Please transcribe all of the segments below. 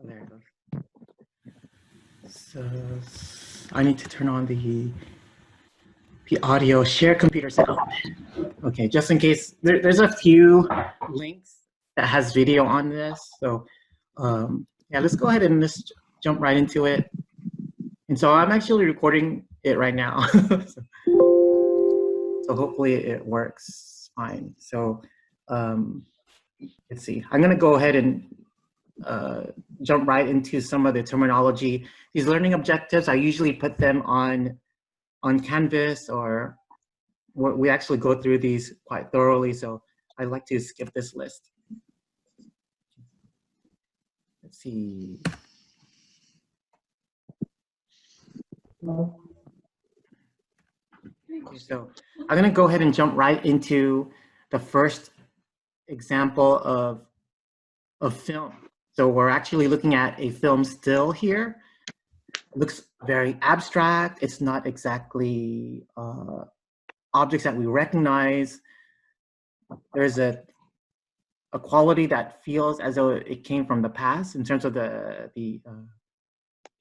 There it goes. So I need to turn on the audio. Share computer setup. Okay, just in case, there's a few links that has video on this. So yeah, let's go ahead and just jump right into it. And so I'm actually recording it right now. So hopefully it works fine. So let's see. I'm gonna go ahead and jump right into some of the terminology. These learning objectives, I usually put them on Canvas, or we actually go through these quite thoroughly. So I'd like to skip this list. Let's see. Okay, so I'm gonna go ahead and jump right into the first example of film. So we're actually looking at a film still here. It looks very abstract. It's not exactly objects that we recognize. There's a quality that feels as though it came from the past in terms of the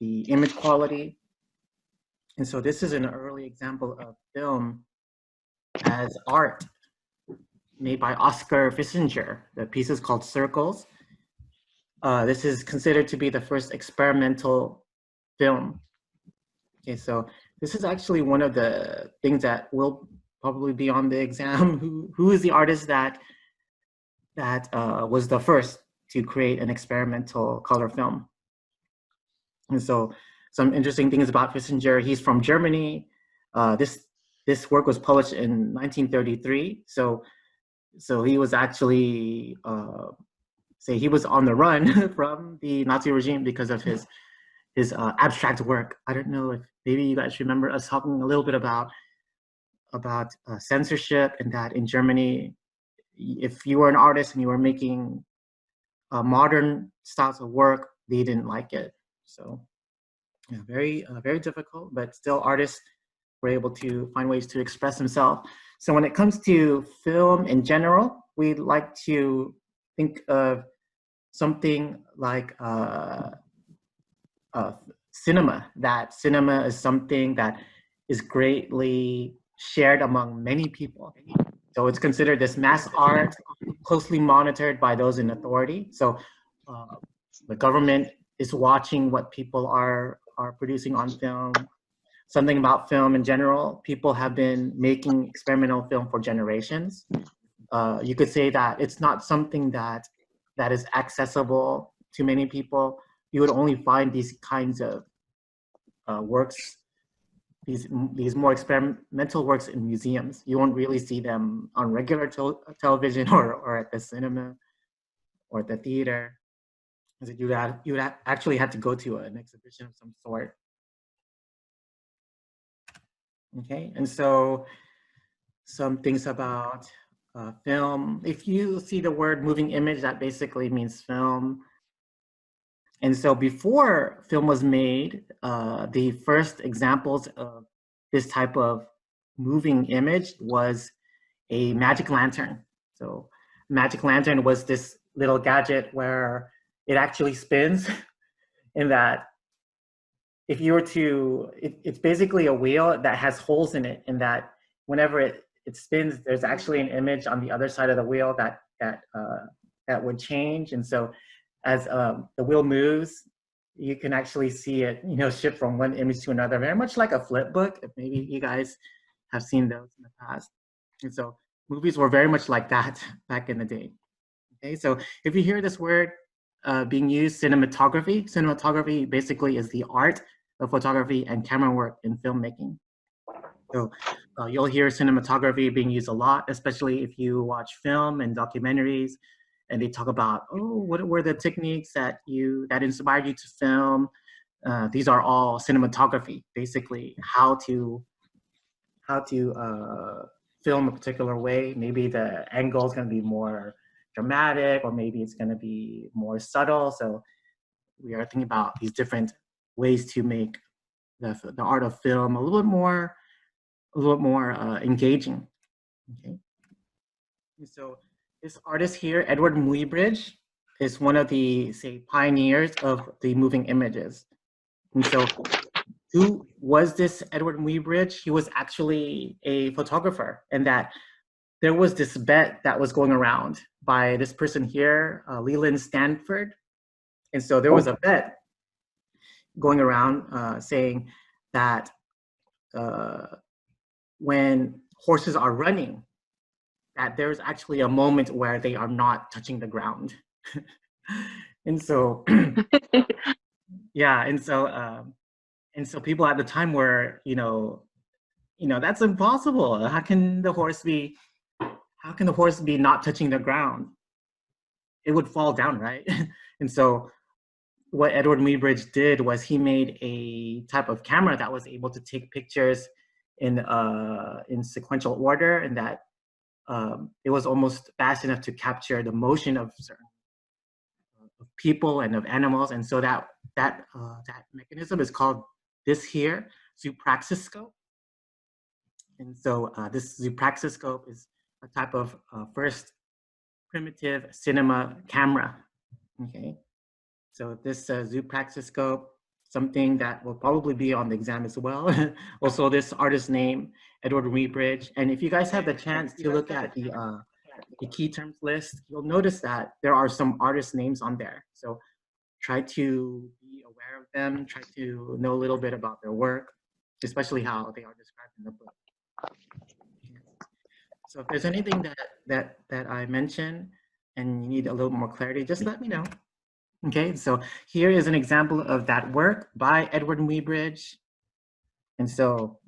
image quality. And so this is an early example of film as art made by Oskar Pfissinger. The piece is called Circles. This is considered to be the first experimental film. Okay, so this is actually one of the things that will probably be on the exam. Who is the artist that was the first to create an experimental color film? And so some interesting things about Pfissinger. He's from Germany. This work was published in 1933. So he was actually say he was on the run from the Nazi regime because of his abstract work. I don't know if maybe you guys remember us talking a little bit about censorship, and that in Germany, if you were an artist and you were making modern styles of work, they didn't like it. So yeah, very difficult, but still artists were able to find ways to express themselves. So when it comes to film in general, we like to think of something like cinema. That cinema is something that is greatly shared among many people. So it's considered this mass art, closely monitored by those in authority. So the government is watching what people are producing on film. Something about film in general, people have been making experimental film for generations. You could say that it's not something that is accessible to many people. You would only find these kinds of works, these more experimental works in museums. You won't really see them on regular television or at the cinema or at the theater. So you would actually have to go to an exhibition of some sort. Okay, and so some things about film. If you see the word moving image, that basically means film. And so before film was made, the first examples of this type of moving image was a magic lantern. So magic lantern was this little gadget where it actually spins, in that if you were to, it's basically a wheel that has holes in it, and that whenever it spins, there's actually an image on the other side of the wheel that would change. And so as the wheel moves, you can actually see it, shift from one image to another, very much like a flip book, if maybe you guys have seen those in the past. And so movies were very much like that back in the day. Okay, so if you hear this word being used, cinematography basically is the art of photography and camera work in filmmaking. So you'll hear cinematography being used a lot, especially if you watch film and documentaries, and they talk about, oh, what were the techniques that inspired you to film? These are all cinematography, basically how to film a particular way. Maybe the angle is going to be more dramatic, or maybe it's going to be more subtle. So we are thinking about these different ways to make the art of film a little bit more engaging. Okay. And so this artist here, Edward Muybridge, is one of the, say, pioneers of the moving images. And so who was this Edward Muybridge? He was actually a photographer, and that there was this bet that was going around by this person here, Leland Stanford. And so there was a bet going around saying that when horses are running, that there's actually a moment where they are not touching the ground. And so, yeah, and so people at the time were, that's impossible. How can the horse be not touching the ground? It would fall down, right? And so what Edward Muybridge did was he made a type of camera that was able to take pictures in sequential order, and that it was almost fast enough to capture the motion of certain of people and of animals. And so that mechanism is called this here, zoopraxiscope. And so this zoopraxiscope is a type of first primitive cinema camera. Okay, so this zoopraxiscope, something that will probably be on the exam as well. Also, this artist's name, Edward Muybridge. And if you guys have the chance to look at the key terms list, you'll notice that there are some artist names on there. So try to be aware of them, try to know a little bit about their work, especially how they are described in the book. So if there's anything that I mentioned and you need a little more clarity, just let me know. Okay, so here is an example of that work by Edward Muybridge. And so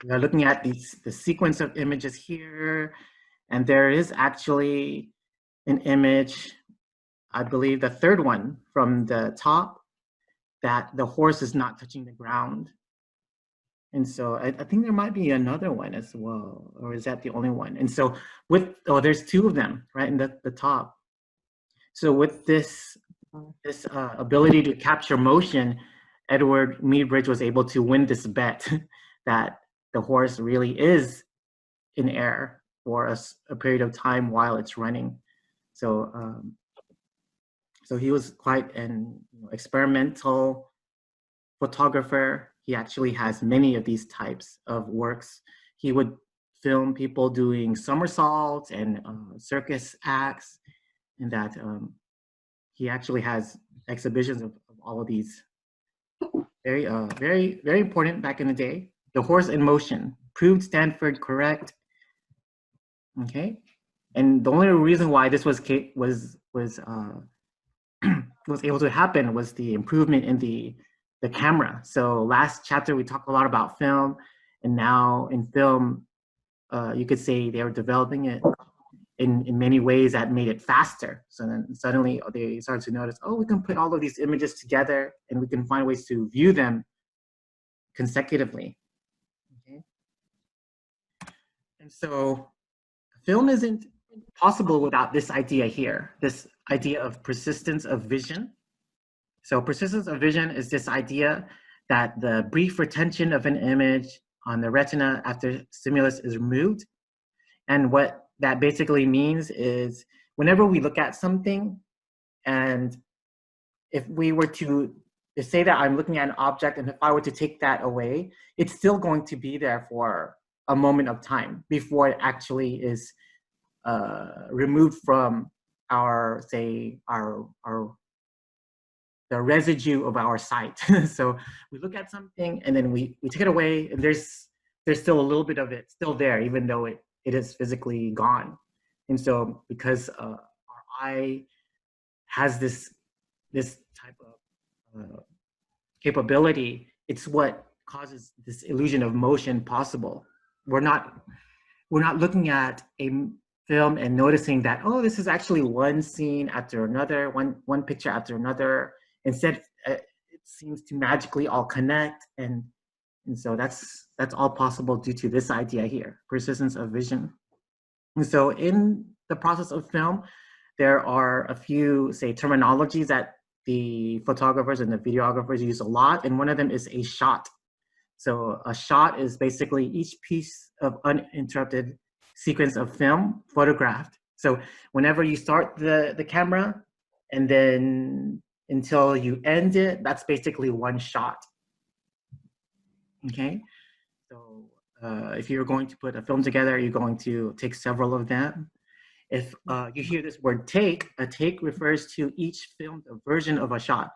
we are looking at the sequence of images here, and there is actually an image, I believe the third one from the top, that the horse is not touching the ground. And so I think there might be another one as well, or is that the only one? And so there's two of them right in the top. So with this ability to capture motion, Edward Muybridge was able to win this bet that the horse really is in air for a period of time while it's running. So so he was quite an experimental photographer. He actually has many of these types of works. He would film people doing somersaults and circus acts, and that he actually has exhibitions of all of these. Very, very important back in the day. The Horse in Motion, proved Stanford correct. Okay, and the only reason why this was able to happen was the improvement in the camera. So last chapter we talked a lot about film, and now in film, you could say they were developing it in many ways that made it faster. So then suddenly they started to notice, oh, we can put all of these images together and we can find ways to view them consecutively. Okay. And so film isn't possible without this idea here, this idea of persistence of vision. So persistence of vision is this idea that the brief retention of an image on the retina after stimulus is removed. And what that basically means is whenever we look at something, and if we were to say that I'm looking at an object, and if I were to take that away, it's still going to be there for a moment of time before it actually is removed from our, say, the residue of our sight. So we look at something and then we take it away, and there's still a little bit of it still there, even though it is physically gone. And so because our eye has this type of capability, it's what causes this illusion of motion possible. We're not looking at a film and noticing that, oh, this is actually one scene after another, one picture after another. Instead, it seems to magically all connect, and so that's all possible due to this idea here, persistence of vision. And so in the process of film, there are a few, say, terminologies that the photographers and the videographers use a lot, and one of them is a shot. So a shot is basically each piece of uninterrupted sequence of film photographed. So whenever you start the camera, And then until you end it, that's basically one shot. Okay, so if you're going to put a film together, you're going to take several of them. If you hear this word take, a take refers to each filmed version of a shot.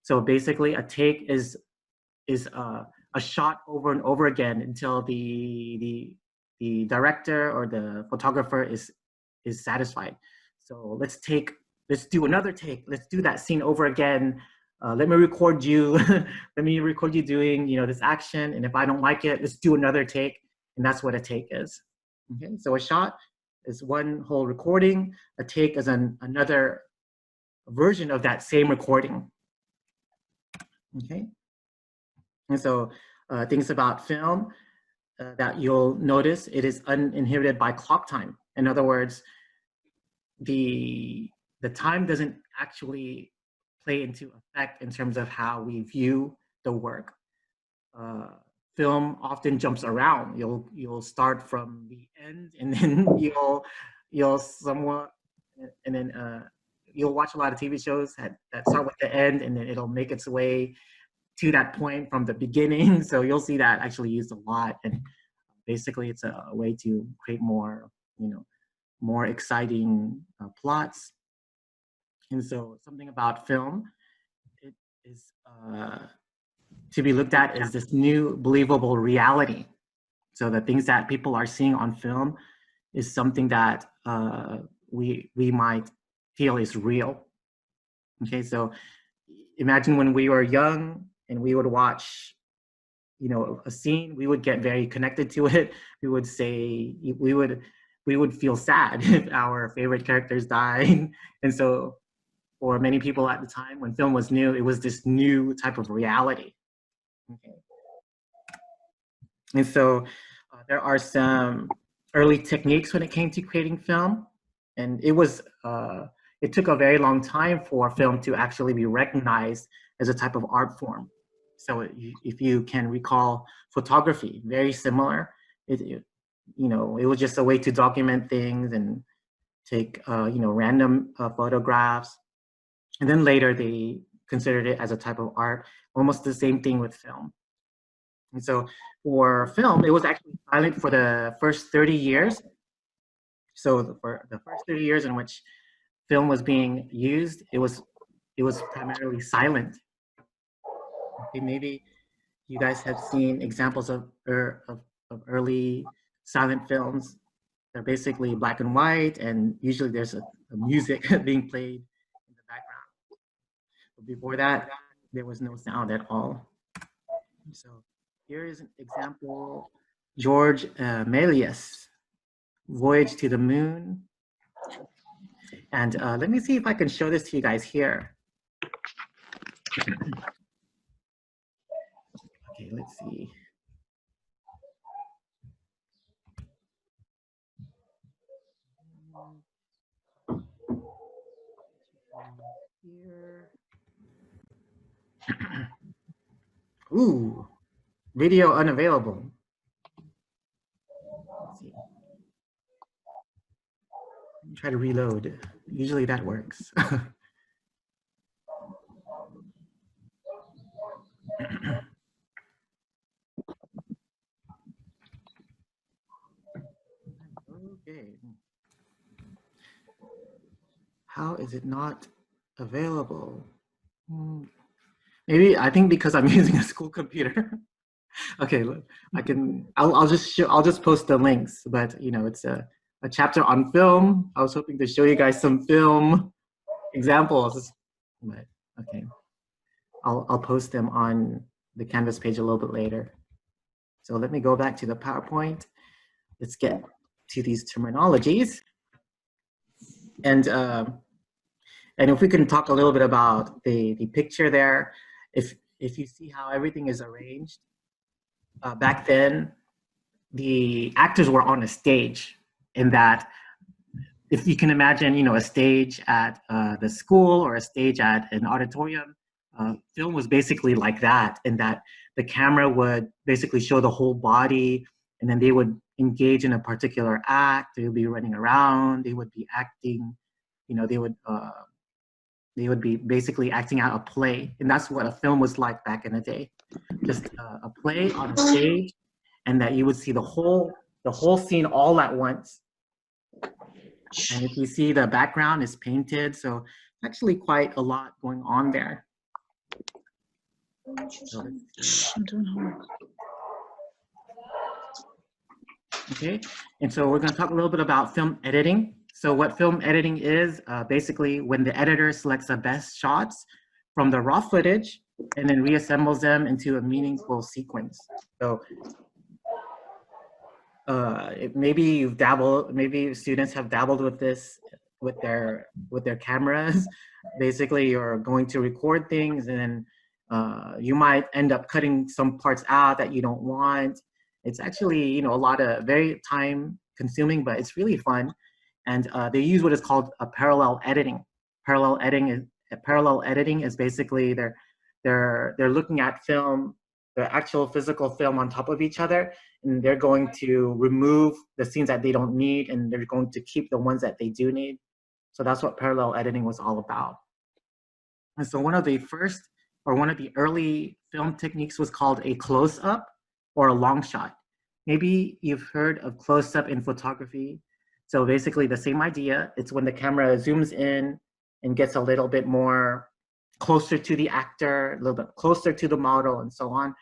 So basically, a take is a shot over and over again until the director or the photographer is satisfied. So let's do another take. Let's do that scene over again. Let me record you. Let me record you doing this action. And if I don't like it, let's do another take. And that's what a take is. Okay, so a shot is one whole recording. A take is another version of that same recording. Okay, and so things about film that you'll notice, it is uninhibited by clock time. In other words, the time doesn't actually play into effect in terms of how we view the work. Film often jumps around. You'll start from the end, and then you'll somewhat, and then you'll watch a lot of TV shows that start with the end, and then it'll make its way to that point from the beginning. So you'll see that actually used a lot, and basically it's a way to create more, more exciting plots. And so something about film, it is to be looked at as this new believable reality. So the things that people are seeing on film is something that we might feel is real. Okay, so imagine when we were young and we would watch a scene, we would get very connected to it. We would say, we would feel sad if our favorite characters died. And so for many people at the time when film was new, it was this new type of reality. Okay. And so there are some early techniques when it came to creating film. And it took a very long time for film to actually be recognized as a type of art form. So if you can recall photography, very similar. It was just a way to document things and take random photographs. And then later they considered it as a type of art, almost the same thing with film. And so for film, it was actually silent for the first 30 years. So for the first 30 years in which film was being used, it was primarily silent. Okay, maybe you guys have seen examples of early silent films. They're basically black and white, and usually there's a music being played in the background. But before that, there was no sound at all. So here is an example, George Méliès, Voyage to the Moon. And let me see if I can show this to you guys here. Okay, let's see. Here. Ooh, video unavailable. Let's see. Try to reload. Usually that works. Okay. How is it not available? Maybe I think because I'm using a school computer. Okay, look, I'll just post the links, but it's a chapter on film. I was hoping to show you guys some film examples, but okay. I'll post them on the Canvas page a little bit later. So let me go back to the PowerPoint. Let's get to these terminologies. And if we can talk a little bit about the picture there, if you see how everything is arranged, back then, the actors were on a stage, in that if you can imagine, a stage at the school or a stage at an auditorium, film was basically like that, in that the camera would basically show the whole body, and then they would engage in a particular act. They would be running around, they would be acting, they would They would be basically acting out a play, and that's what a film was like back in the day. Just a play on a stage, and that you would see the whole scene all at once. And if you see, the background is painted, so actually quite a lot going on there. So I'm doing homework. Okay, and so we're going to talk a little bit about film editing. So what film editing is, basically when the editor selects the best shots from the raw footage and then reassembles them into a meaningful sequence. So maybe you've dabbled, maybe students have dabbled with this with their cameras. Basically, you're going to record things, and then you might end up cutting some parts out that you don't want. It's actually, you know, a lot of very time consuming, but it's really fun. And they use what is called a parallel editing. Parallel editing is basically they're looking at film, the actual physical film on top of each other, and they're going to remove the scenes that they don't need, and they're going to keep the ones that they do need. So that's what parallel editing was all about. And so one of the early film techniques was called a close-up or a long shot. Maybe you've heard of close-up in photography. So basically the same idea. It's when the camera zooms in and gets a little bit more closer to the actor, a little bit closer to the model, and so on.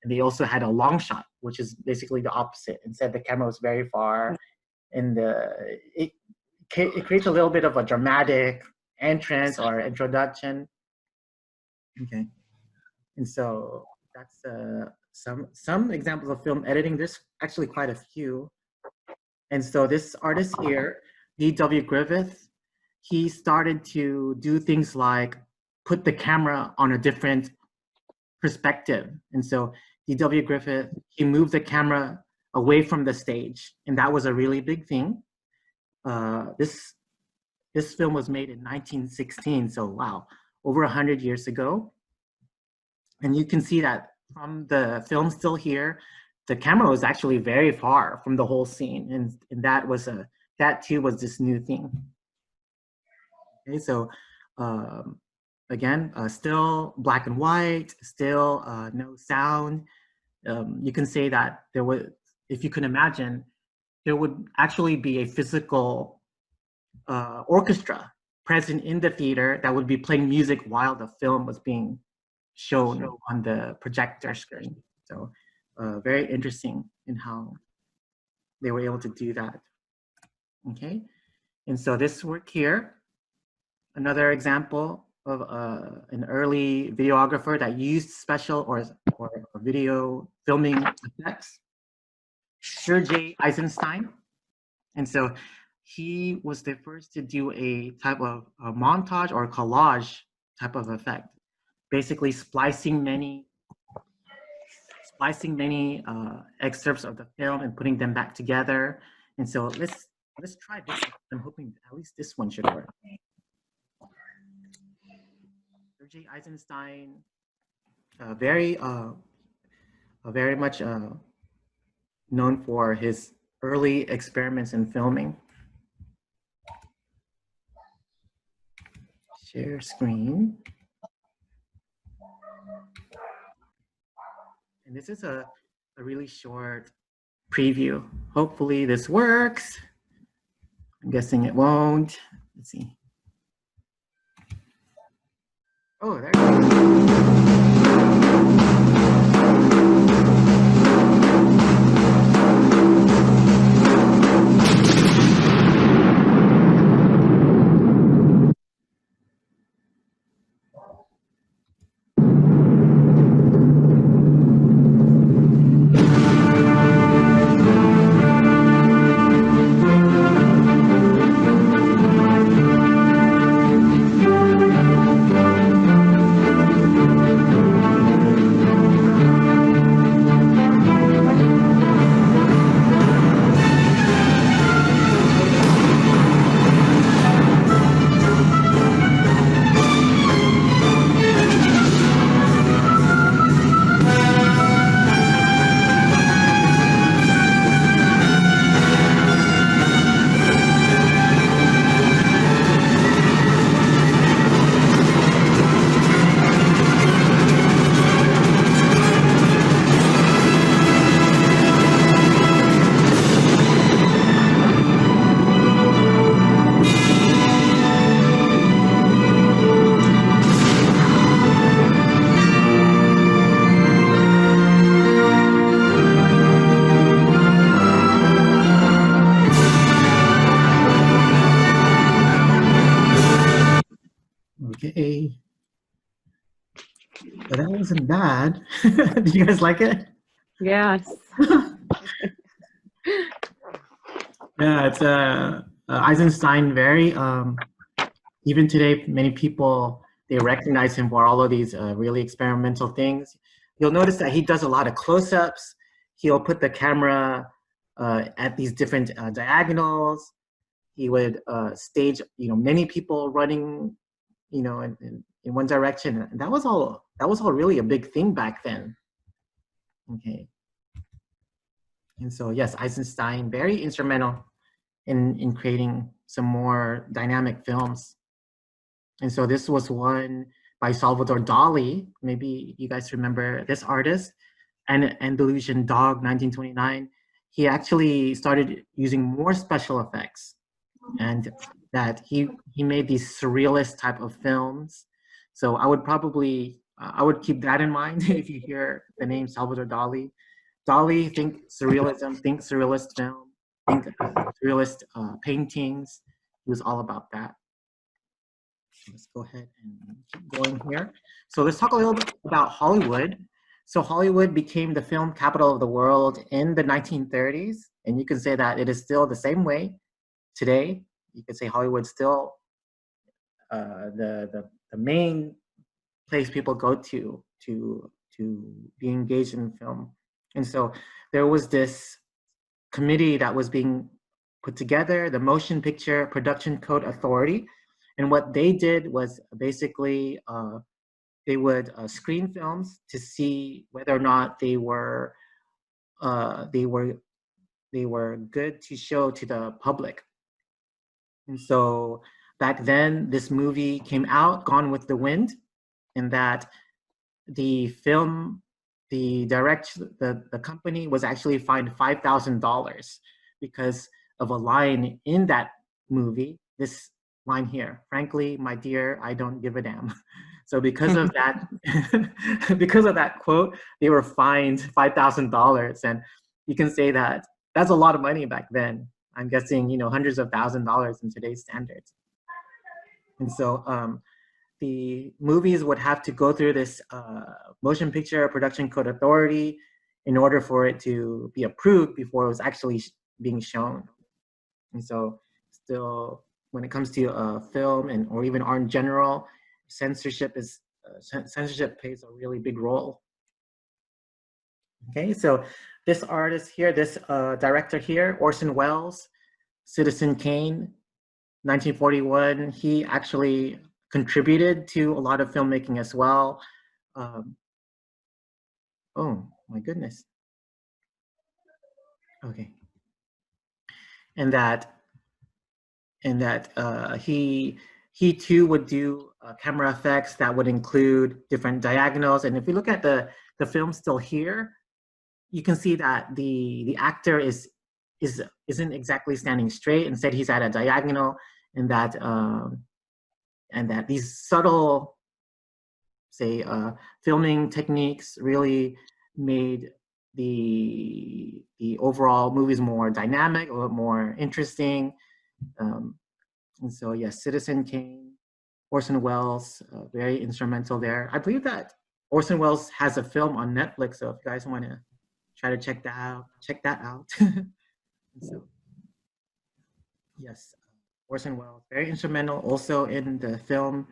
And they also had a long shot, which is basically the opposite. Instead, the camera was very far, and it creates a little bit of a dramatic entrance or introduction. Okay, and so that's some examples of film editing. There's actually quite a few. And so this artist here, D.W. Griffith, he started to do things like put the camera on a different perspective. And so D.W. Griffith, he moved the camera away from the stage, and that was a really big thing. This film was made in 1916, so wow, over 100 years ago. And you can see that from the film still here, the camera was actually very far from the whole scene, and that too was this new thing. Okay, so again, still black and white, still no sound. You can say that there was, if you can imagine, there would actually be a physical orchestra present in the theater that would be playing music while the film was being shown on the projector screen. So very interesting in how they were able to do that. Okay, and so this work here, another example of an early videographer that used special or video filming effects, Sergei Eisenstein. And so he was the first to do a type of a montage or collage type of effect, basically splicing many excerpts of the film and putting them back together. And so let's try this. I'm hoping at least this one should work. Sergei Eisenstein, very much known for his early experiments in filming. Share screen. And this is a really short preview. Hopefully this works. I'm guessing it won't. Let's see. Oh, there it goes. Okay. But that wasn't bad. Do you guys like it? Yes. Yeah, it's Eisenstein very even today many people they recognize him for all of these really experimental things. You'll notice that he does a lot of close-ups. He'll put the camera at these different diagonals. He would stage many people running in one direction. And that was all really a big thing back then. Okay. And so yes, Eisenstein very instrumental in creating some more dynamic films. And so this was one by Salvador Dali. Maybe you guys remember this artist, and Andalusian Dog, 1929. He actually started using more special effects, and that he made these surrealist type of films. So I would probably I would keep that in mind if you hear the name Salvador Dali. Dali, think surrealism, think surrealist film, think surrealist paintings. He was all about that. Let's go ahead and keep going here. So let's talk a little bit about Hollywood. So Hollywood became the film capital of the world in the 1930s, and you can say that it is still the same way today. You could say Hollywood's still the main place people go to be engaged in film. And so there was this committee that was being put together, the Motion Picture Production Code Authority. And what they did was basically they would screen films to see whether or not they were good to show to the public. And so back then, this movie came out, Gone with the Wind, and that the film, the company was actually fined $5,000 because of a line in that movie. This line here, frankly, my dear, I don't give a damn. So because of that, because of that quote, they were fined $5,000, and you can say that that's a lot of money back then. I'm guessing hundreds of $1,000s in today's standards. And so the movies would have to go through this Motion Picture Production Code Authority in order for it to be approved before it was actually being shown. And so still, when it comes to film or even art in general, censorship plays a really big role. Okay, so this artist here, this director here, Orson Welles, Citizen Kane, 1941, he actually contributed to a lot of filmmaking as well. Oh my goodness. Okay. And that he too would do camera effects that would include different diagonals. And if we look at the film still here, you can see that the actor isn't exactly standing straight. Instead, he's at a diagonal, and that these subtle, say, filming techniques really made the overall movies more dynamic, a little more interesting. And so, yes, Citizen Kane, Orson Welles, very instrumental there. I believe that Orson Welles has a film on Netflix, so if you guys want to try to check that out. So, yes, Orson Welles, very instrumental also in the film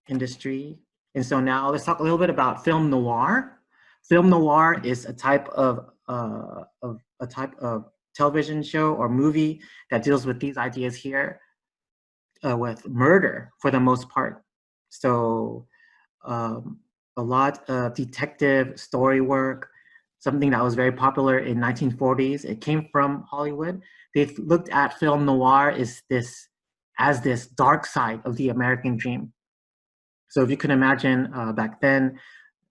industry. And so now let's talk a little bit about film noir. Film noir is a type of television show or movie that deals with these ideas here, with murder for the most part. So a lot of detective story work, something that was very popular in 1940s. It came from Hollywood. They looked at film noir as this dark side of the American dream. So if you can imagine back then,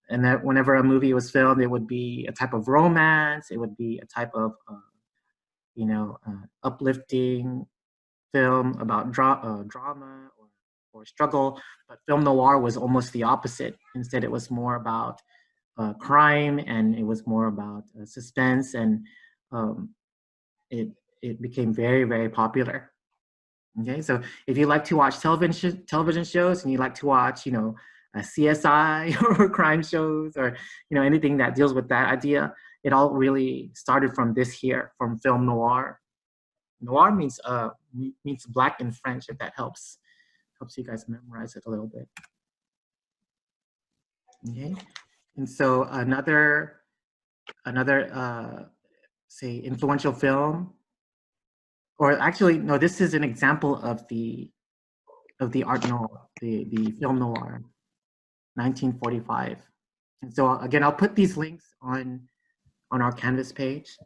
and that whenever a movie was filmed, it would be a type of romance, it would be a type of uplifting film about drama or struggle. But film noir was almost the opposite. Instead, it was more about crime, and it was more about suspense, and it became very, very popular. Okay, so if you like to watch television shows and you like to watch, a CSI or crime shows or anything that deals with that idea, it all really started from this here, from film noir. Noir means black in French, if that helps you guys memorize it a little bit. Okay, and so another say influential film, or actually no, this is an example of the art noir, the film noir, 1945. And so again, I'll put these links on our Canvas page,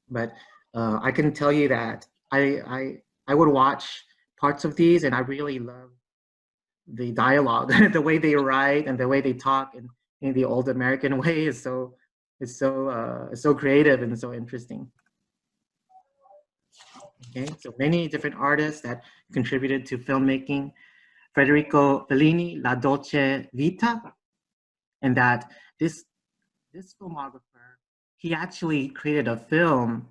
but I can tell you that I would watch parts of these, and I really love the dialogue, the way they write and the way they talk in the old American way is so creative and so interesting. Okay, so many different artists that contributed to filmmaking. Federico Fellini, La Dolce Vita, and that this filmographer, he actually created a film,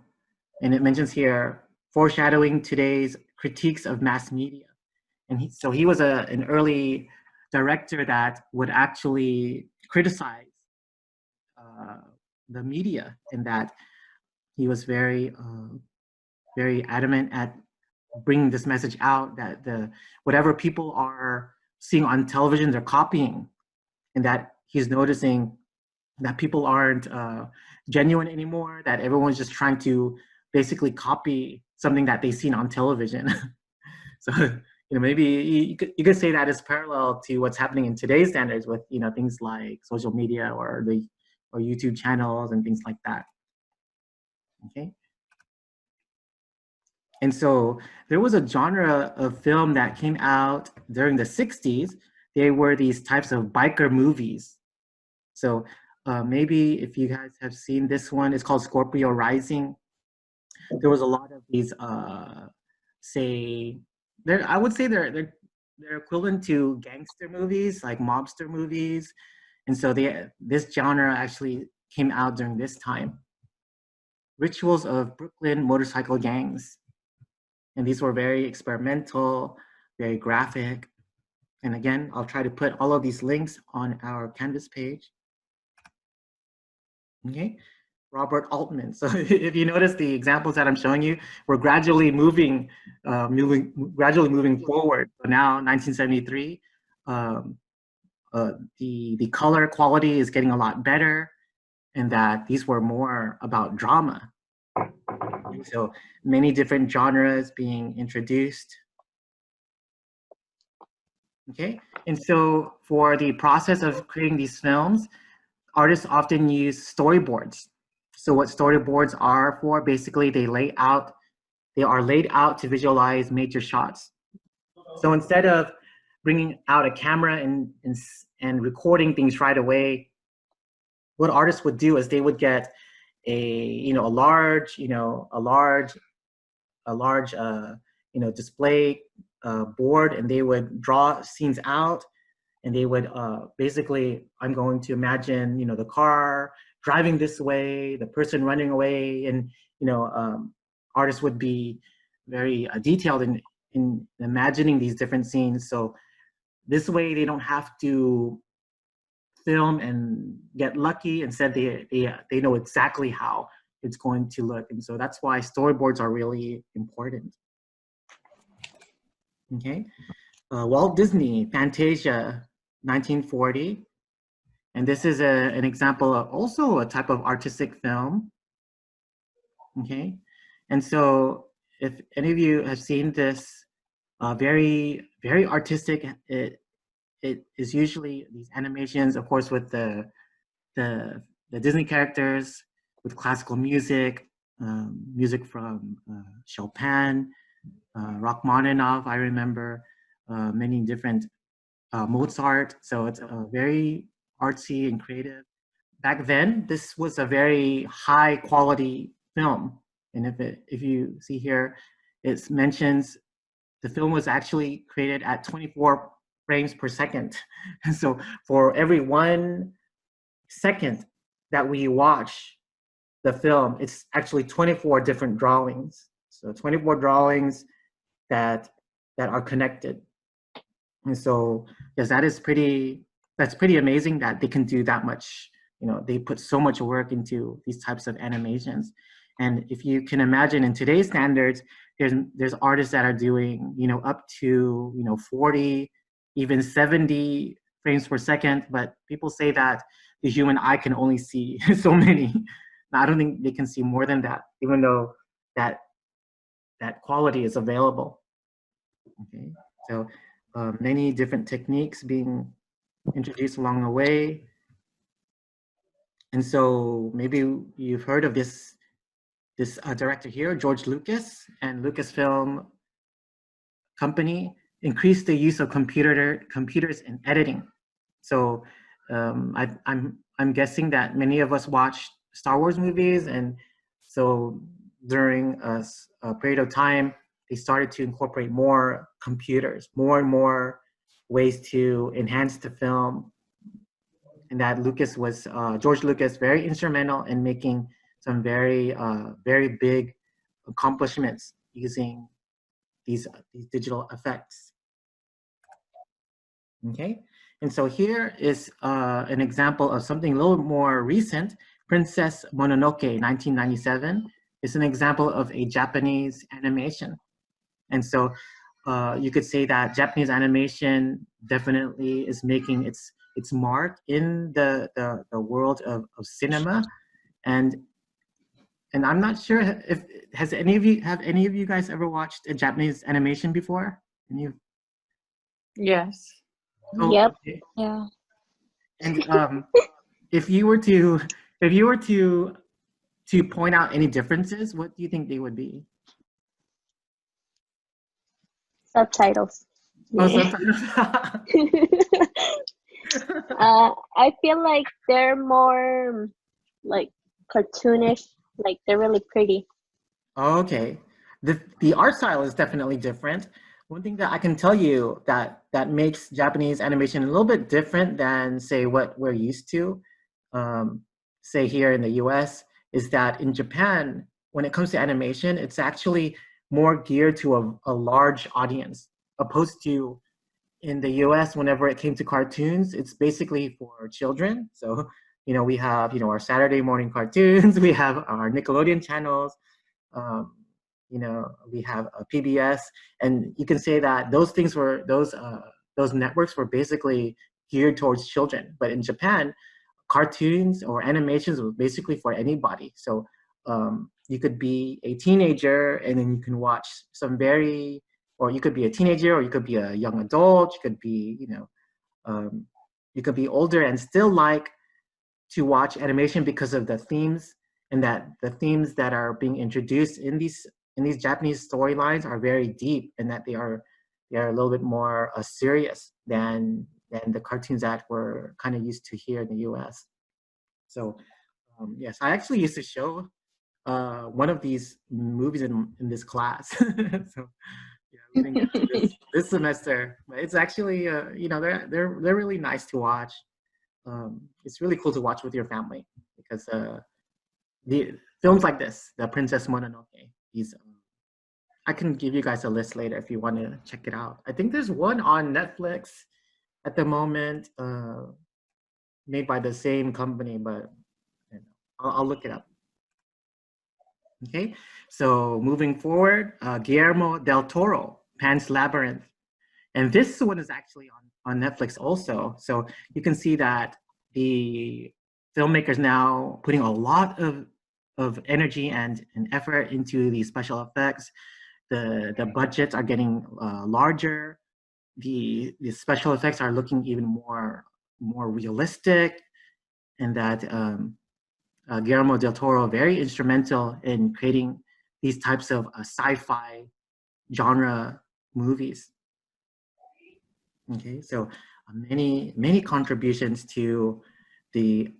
and it mentions here, foreshadowing today's critiques of mass media. And so he was an early director that would actually criticize the media, and that he was very adamant at bringing this message out, that whatever people are seeing on television, they're copying, and that he's noticing that people aren't genuine anymore, that everyone's just trying to basically copy something that they've seen on television. So maybe you could say that is parallel to what's happening in today's standards with things like social media or YouTube channels and things like that. Okay. And so there was a genre of film that came out during the 60s. They were these types of biker movies. So maybe if you guys have seen this one, it's called Scorpio Rising. There was a lot of these, I would say they're equivalent to gangster movies, like mobster movies. And so this genre actually came out during this time. Rituals of Brooklyn Motorcycle Gangs. And these were very experimental, very graphic. And again, I'll try to put all of these links on our Canvas page. Okay, Robert Altman. So if you notice the examples that I'm showing you, we're gradually moving forward. So now, 1973, the color quality is getting a lot better, and that these were more about drama. So many different genres being introduced. Okay, and so for the process of creating these films, artists often use storyboards. So what storyboards are for, basically they are laid out to visualize major shots. So instead of bringing out a camera and recording things right away, what artists would do is they would get a large display board, and they would draw scenes out, and they would basically, I'm going to imagine the car driving this way, the person running away, and artists would be very detailed in imagining these different scenes. So this way they don't have to film and get lucky. Instead, they know exactly how it's going to look. And so that's why storyboards are really important. Okay. Walt Disney, Fantasia, 1940. And this is an example of also a type of artistic film. Okay. And so if any of you have seen this, very, very artistic, it is usually these animations, of course, with the Disney characters, with classical music, music from Chopin, Rachmaninoff, I remember, many different, Mozart. So it's very artsy and creative. Back then, this was a very high quality film. And if you see here, it mentions the film was actually created at 24 frames per second. And so for every 1 second that we watch the film, it's actually 24 different drawings. So 24 drawings that are connected. And so, yes, that's pretty amazing that they can do that much. They put so much work into these types of animations. And if you can imagine, in today's standards, there's artists that are doing, up to, 40, even 70 frames per second, but people say that the human eye can only see so many. I don't think they can see more than that, even though that quality is available. Okay, so many different techniques being introduced along the way. And so maybe you've heard of this director here, George Lucas, and Lucasfilm company increased the use of computers in editing. So I'm guessing that many of us watched Star Wars movies, and so during a period of time, they started to incorporate more computers, more and more ways to enhance the film, and that George Lucas, very instrumental in making some very big accomplishments using these digital effects. Okay, and so here is an example of something a little more recent. Princess Mononoke, 1997, is an example of a Japanese animation. And so you could say that Japanese animation definitely is making its mark in the world of cinema. And I'm not sure if have any of you guys ever watched a Japanese animation before? Yes. Oh, yep. okay. Yeah. And if you were to point out any differences, what do you think they would be? Subtitles. Oh, sometimes. I feel like they're more like cartoonish, like they're really pretty. Okay. The art style is definitely different. One thing that I can tell you that makes Japanese animation a little bit different than, say, what we're used to, say here in the US, is that in Japan, when it comes to animation, it's actually more geared to a large audience, opposed to in the US, whenever it came to cartoons, it's basically for children. So, we have, our Saturday morning cartoons, we have our Nickelodeon channels, we have a PBS, and you can say that those networks were basically geared towards children. But in Japan, cartoons or animations were basically for anybody. So you could be a teenager and then you can watch or you could be a teenager, or you could be a young adult, you could be, you could be older and still like to watch animation because of the themes, and that the themes that are being introduced in these Japanese storylines are very deep, and that they are a little bit more serious than the cartoons that we're kind of used to here in the US. So yes, I actually used to show one of these movies in this class. So yeah, we didn't get to this semester, but it's actually they're really nice to watch. It's really cool to watch with your family, because the films like this, The Princess Mononoke, these I can give you guys a list later if you want to check it out. I think there's one on Netflix at the moment, made by the same company, but I'll look it up. Okay, so moving forward, Guillermo del Toro, Pan's Labyrinth. And this one is actually on Netflix also. So you can see that the filmmakers now putting a lot of energy and effort into the special effects. The budgets are getting larger. The special effects are looking even more realistic, and that Guillermo del Toro very instrumental in creating these types of sci-fi genre movies. Okay, so many contributions to the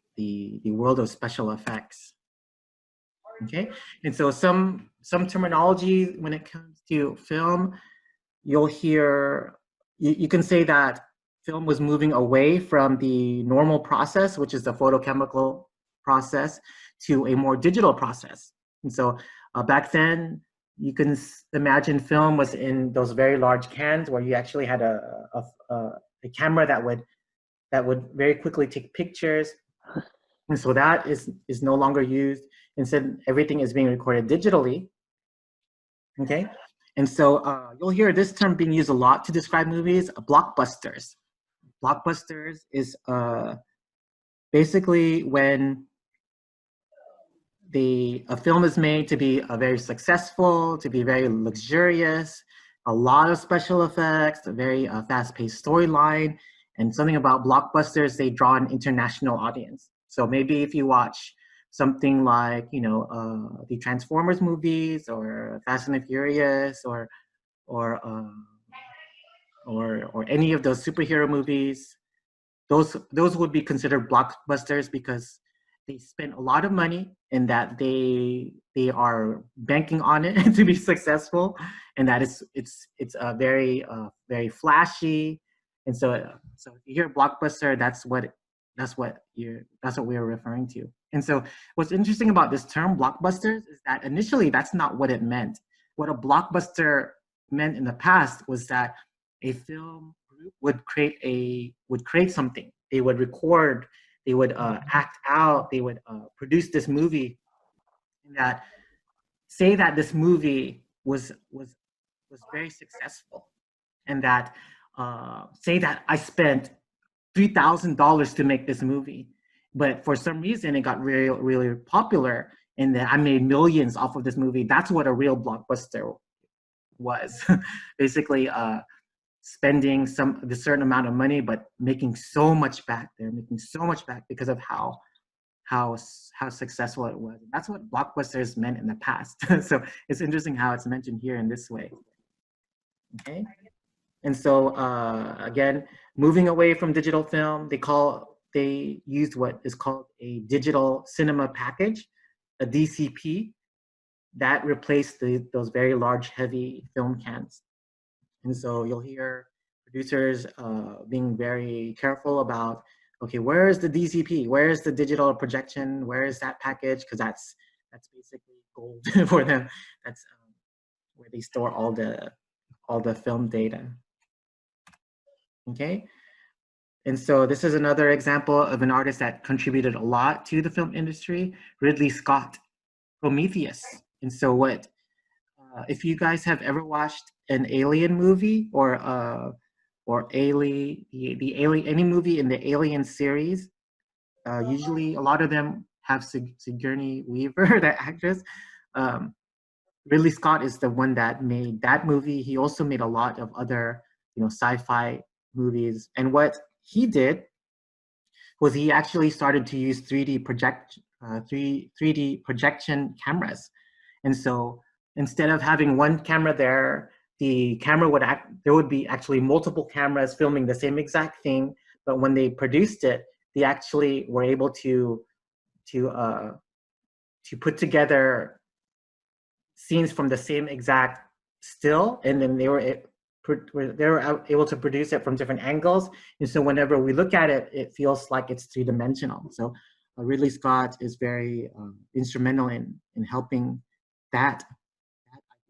world of special effects. Okay, and so some terminology when it comes to film, you'll hear, you can say that film was moving away from the normal process, which is the photochemical process, to a more digital process. And so back then, you can imagine film was in those very large cans where you actually had a camera that would very quickly take pictures. And so that is no longer used. Instead, everything is being recorded digitally. Okay. And so you'll hear this term being used a lot to describe movies, blockbusters. Blockbusters is basically when a film is made to be very successful, to be very luxurious, a lot of special effects, a very fast-paced storyline, and something about blockbusters, they draw an international audience. So maybe if you watch something like, the Transformers movies or Fast and the Furious or any of those superhero movies, those would be considered blockbusters because they spend a lot of money and that they are banking on it to be successful, and that it's very very flashy. And so if you hear blockbuster, that's what we're referring to. And so what's interesting about this term blockbusters is that initially that's not what it meant. What a blockbuster meant in the past was that a film group would create something. They would record, they would act out, they would produce this movie that say that this movie was very successful, and that say that I spent $3,000 to make this movie, but for some reason it got really really popular, and that I made millions off of this movie. That's what a real blockbuster was. Basically spending the certain amount of money, but making so much back. They're making so much back because of how successful it was. That's what blockbusters meant in the past. So it's interesting how it's mentioned here in this way. Okay, and so again, moving away from digital film, they used what is called a digital cinema package, a DCP, that replaced those very large, heavy film cans. And so you'll hear producers being very careful about, okay, where is the DCP? Where is the digital projection? Where is that package? Because that's basically gold for them. That's where they store all the film data. Okay, and so this is another example of an artist that contributed a lot to the film industry, Ridley Scott, Prometheus. And so if you guys have ever watched an Alien movie or any movie in the Alien series, usually a lot of them have Sigourney Weaver, that actress. Ridley Scott is the one that made that movie. He also made a lot of other, sci-fi movies. And what he did was he actually started to use 3D projection cameras. And so instead of having one camera there, there would be actually multiple cameras filming the same exact thing. But when they produced it, they actually were able to put together scenes from the same exact still, and then they were able to produce it from different angles. And so whenever we look at it, it feels like it's three-dimensional. So Ridley Scott is very instrumental in helping that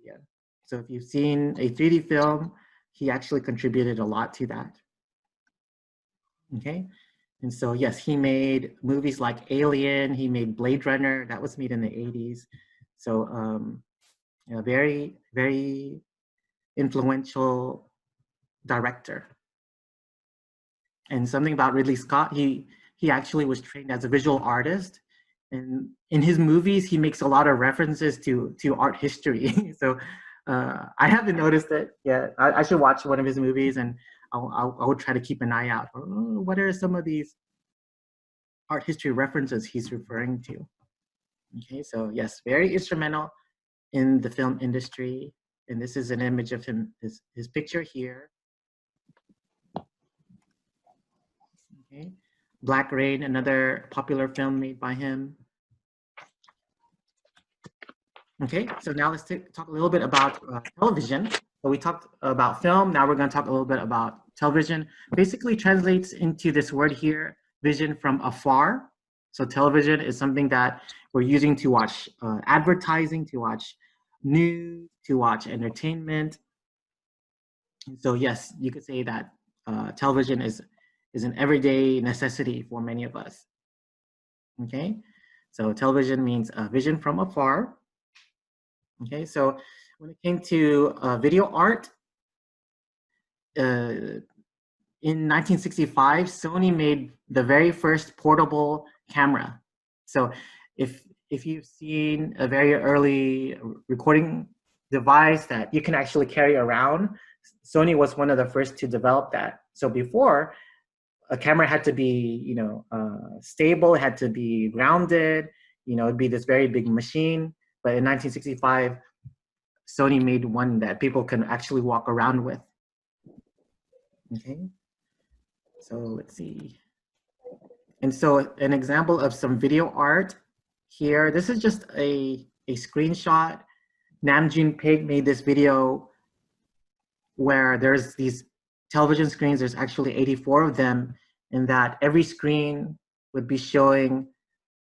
idea. So if you've seen a 3D film, he actually contributed a lot to that. Okay, and so yes, he made movies like Alien, he made Blade Runner, that was made in the 80s. So very, very influential director. And something about Ridley Scott, he actually was trained as a visual artist. And in his movies, he makes a lot of references to art history. So I haven't noticed it yet. I should watch one of his movies, and I would try to keep an eye out. What are some of these art history references he's referring to? Okay, so yes, very instrumental in the film industry. And this is an image of him, his picture here. Okay. Black Rain, another popular film made by him. Okay, so now let's talk a little bit about television. So we talked about film, now we're going to talk a little bit about television. Basically translates into this word here, vision from afar. So television is something that we're using to watch advertising, to watch news, to watch entertainment. And so yes, you could say that television is an everyday necessity for many of us. Okay, so television means vision from afar. Okay, so when it came to video art, in 1965, Sony made the very first portable camera. So if you've seen a very early recording device that you can actually carry around, Sony was one of the first to develop that. So before, a camera had to be, stable, it had to be grounded, it'd be this very big machine. But in 1965, Sony made one that people can actually walk around with. Okay. So let's see. And so an example of some video art here, this is just a screenshot. Namjoon Pig made this video where there's these television screens, there's actually 84 of them, and that every screen would be showing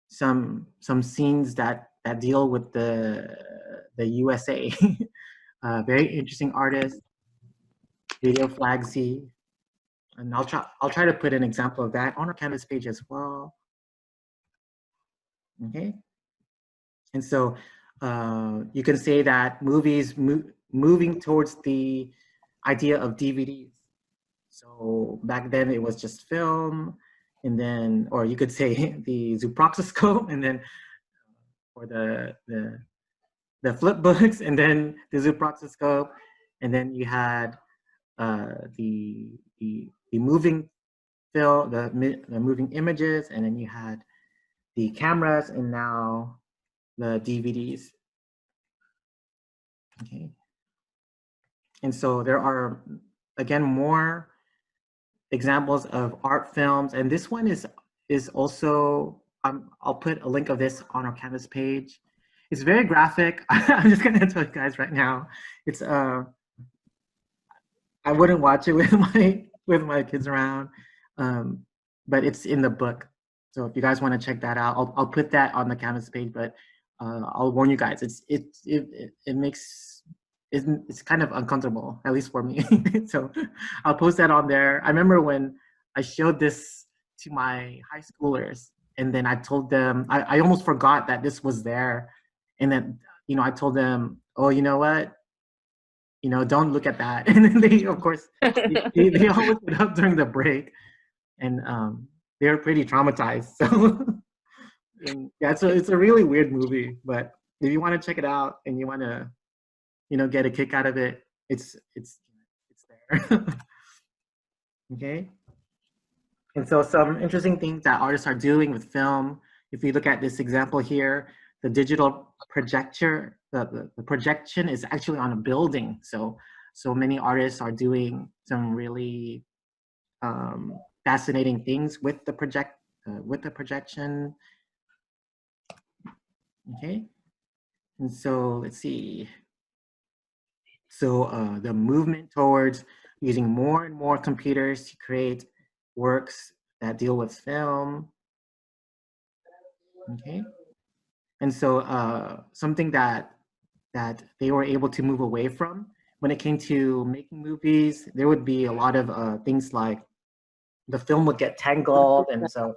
some scenes that deal with the USA. Very interesting artist, Video Flagsy. And I'll try to put an example of that on our Canvas page as well. Okay. And so you can say that movies moving towards the idea of DVDs. So back then it was just film, and then, or you could say the Zooproxoscope, and then or the flip books, and then the Zooproxoscope, and then you had the moving film, the moving images, and then you had the cameras, and now the DVDs. Okay. And so there are, again, more examples of art films, and this one is also, I'll put a link of this on our Canvas page. It's very graphic. I'm just gonna tell you guys right now. It's I wouldn't watch it with my kids around, but it's in the book. So if you guys want to check that out, I'll put that on the Canvas page. But I'll warn you guys, it makes it's kind of uncomfortable, at least for me. So I'll post that on there. I remember when I showed this to my high schoolers, and then I told them, I almost forgot that this was there. And then, I told them, oh, you know what? Don't look at that. And then they, of course, they all looked it up during the break. And they were pretty traumatized. So yeah, so it's a really weird movie. But if you want to check it out and you want to, get a kick out of it, it's there. Okay. And so some interesting things that artists are doing with film. If you look at this example here, the digital projector, the projection is actually on a building. So many artists are doing some really fascinating things with the projection. Okay. And so let's see. So the movement towards using more and more computers to create works that deal with film. Okay. And so something that they were able to move away from when it came to making movies, there would be a lot of things like the film would get tangled, and so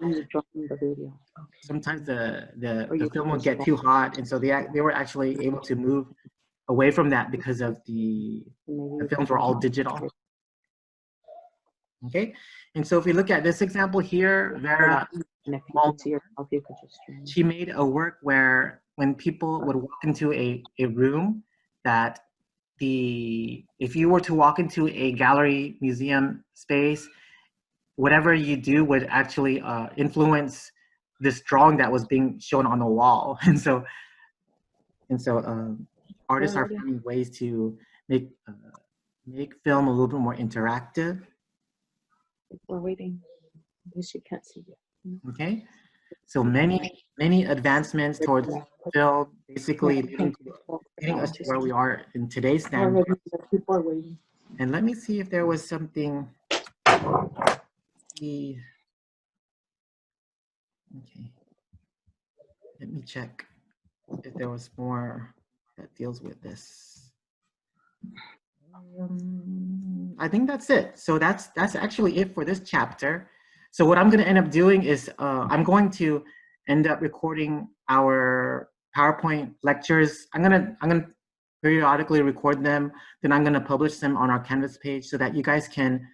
sometimes the film would get too hot, and so they were actually able to move away from that because of the films were all digital. Okay, and so if we look at this example here, Vera, she made a work where when people would walk into a room, that if you were to walk into a gallery museum space, whatever you do would actually influence this drawing that was being shown on the wall. And so artists are finding ways to make film a little bit more interactive. We're waiting. She can't see you. Okay, so many advancements towards film, basically leading us to where we are in today's standard. And let me see if there was something. Okay, let me check if there was more. that deals with this. I think that's it. So that's actually it for this chapter. So what I'm going to end up doing is I'm going to end up recording our PowerPoint lectures. I'm gonna periodically record them. Then I'm gonna publish them on our Canvas page so that you guys can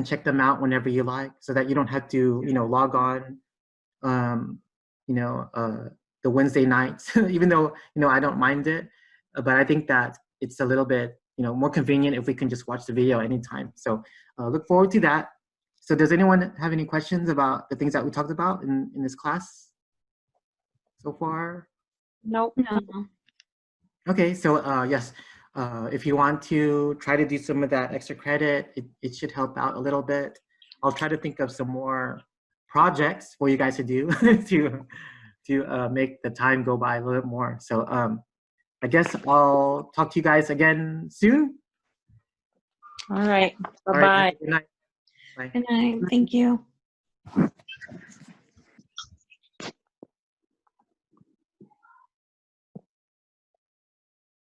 check them out whenever you like, so that you don't have to log on the Wednesday nights, even though I don't mind it, but I think that it's a little bit more convenient if we can just watch the video anytime. So look forward to that. So does anyone have any questions about the things that we talked about in this class so far? Nope. No. Okay, so yes, if you want to try to do some of that extra credit, it should help out a little bit. I'll try to think of some more projects for you guys to do to make the time go by a little bit more. So I guess I'll talk to you guys again soon. All right. All Bye-bye. right, good night. Bye. Good night. Thank you.